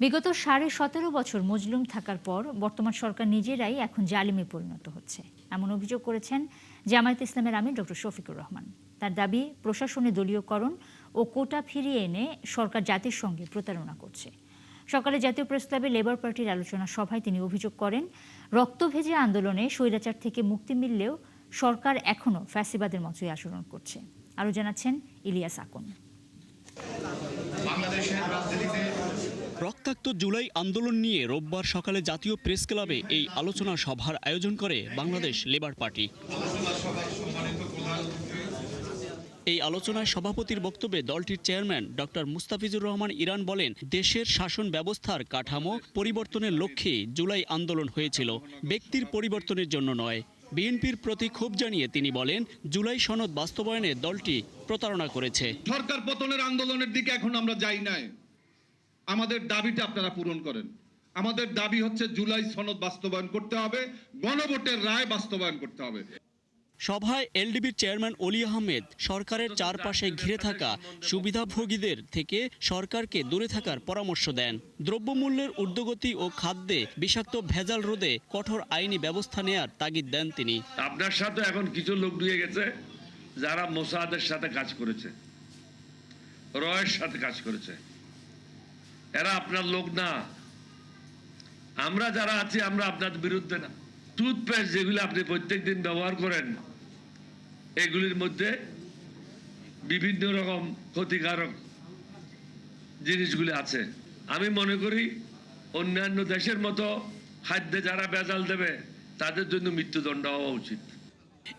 বিগত 17.5 বছর মজলুম থাকার পর বর্তমান সরকার নিজেরাই এখন জালিমে পরিণত হচ্ছে, এমন অভিযোগ করেছেন জামায়াতে ইসলামের আমির ডক্টর শফিকুর রহমান। তার দাবি, প্রশাসনে দলীয়করণ ও কোটা ফিরিয়ে এনে সরকার জাতির সঙ্গে প্রতারণা করছে। সকালে জাতীয় প্রেসক্লাবে লেবার পার্টির আলোচনা সভায় তিনি অভিযোগ করেন, রক্তভেজা আন্দোলনে স্বৈরাচার থেকে মুক্তি মিললেও সরকার এখনও ফ্যাসিবাদের মতোই আচরণ করছে। আরও জানাচ্ছেন ইলিয়াস আকন। রক্তাক্ত জুলাই আন্দোলন নিয়ে রোববার সকালে জাতীয় প্রেস ক্লাবে এই আলোচনা সভার আয়োজন করে বাংলাদেশ লেবার পার্টি। এই আলোচনায় সভাপতির বক্তব্যে দলটির chairman doctor Mustafizur Rahman Iran বলেন, দেশের শাসন ব্যবস্থার কাঠামো পরিবর্তনের লক্ষ্যে জুলাই আন্দোলন হয়েছিল, ব্যক্তির পরিবর্তনের জন্য নয়। বিএনপির প্রতি ক্ষোভ জানিয়ে তিনি বলেন, জুলাই সনদ বাস্তবায়নে দলটি প্রতারণা করেছে। সরকার পতনের আন্দোলনের দিকে এখন আমরা যাই নাই। আমাদের দাবিটা আপনারা পূরণ করেন। আমাদের দাবি হচ্ছে জুলাই সনদ বাস্তবায়ন করতে হবে, গণভোটের রায় বাস্তবায়ন করতে হবে। সভায় এলডিবির চেয়ারম্যান অলি আহমেদ সরকারের চারপাশে ঘিরে থাকা সুবিধাভোগীদের থেকে সরকারকে দূরে থাকার পরামর্শ দেন। দ্রব্যমূল্যের ঊর্ধ্বগতি ও খাদ্যে বিষাক্ত ভেজাল রোধে কঠোর আইনি ব্যবস্থা নেয়ার তাগিদ দেন তিনি। আপনার সাথে এখন কিছু লোক ঢুকে গেছে যারা মোসাদের সাথে কাজ করেছে, রয়ের সাথে কাজ করেছে। এরা আপনার লোক না। আমরা যারা আছি আমরা আপনার বিরুদ্ধে না। টুথপেস্ট যেগুলো আপনি প্রত্যেকদিন ব্যবহার করেন, এগুলির মধ্যে বিভিন্ন রকম ক্ষতিকারক জিনিসগুলি আছে। আমি মনে করি অন্যান্য দেশের মতো খাদ্যে যারা ভেজাল দেবে তাদের জন্য মৃত্যুদণ্ড হওয়া উচিত।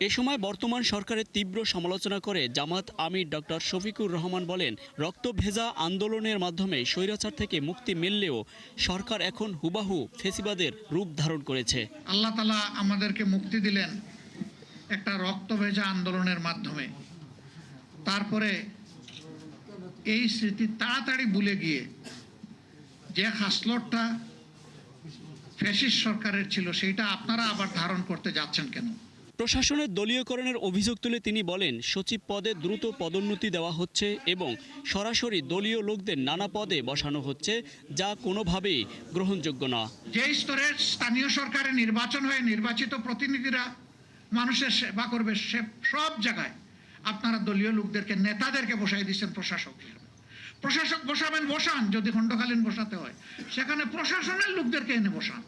এ সময় বর্তমান সরকারের তীব্র সমালোচনা করে জামাত আমির ডক্টর শফিকুর রহমান বলেন, রক্তভেজা আন্দোলনের মাধ্যমে স্বৈরাচার থেকে মুক্তি মিললেও সরকার এখন হুবাহু ফ্যাসিবাদের রূপ ধারণ করেছে। আল্লাহ তাআলা আমাদেরকে মুক্তি দিলেন একটা রক্তভেজা আন্দোলনের মাধ্যমে। তারপরে এই স্মৃতি তাড়াতাড়ি ভুলে গিয়ে যে হাসলটটা ফ্যাসিস্ট সরকারের ছিল সেটা আপনারা আবার ধারণ করতে যাচ্ছেন কেন? প্রশাসনের দলীয়করণের অভিযোগ তুলে তিনি বলেন, সচিব পদে দ্রুত পদোন্নতি দেওয়া হচ্ছে এবং সরাসরি দলীয় লোকদের নানা পদে বসানো হচ্ছে, যা কোনোভাবেই গ্রহণযোগ্য না। যে স্তরের স্থানীয় সরকারে নির্বাচন হয়ে নির্বাচিত প্রতিনিধিরা মানুষের সেবা করবে, সে সব জায়গায় আপনারা দলীয় লোকদেরকে, নেতাদেরকে বসাই দিচ্ছেন প্রশাসক। প্রশাসক বসাবেন, বসান, যদি খণ্ডকালীন বসাতে হয় সেখানে প্রশাসনের লোকদেরকে এনে বসান,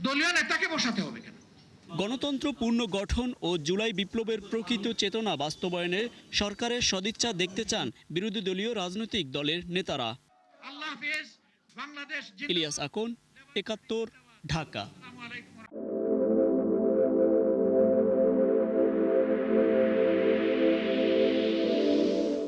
দলীয় নেতাকে বসাতে হবে কেন? গণতন্ত্র পুনর্গঠন ও জুলাই বিপ্লবের প্রকৃত চেতনা বাস্তবায়নে সরকারের সদিচ্ছা দেখতে চান বিরোধী দলীয় রাজনৈতিক দলের নেতারা। আল্লাহ হাফেজ। বাংলাদেশ। ইলিয়াস আকন, ৭১, ঢাকা।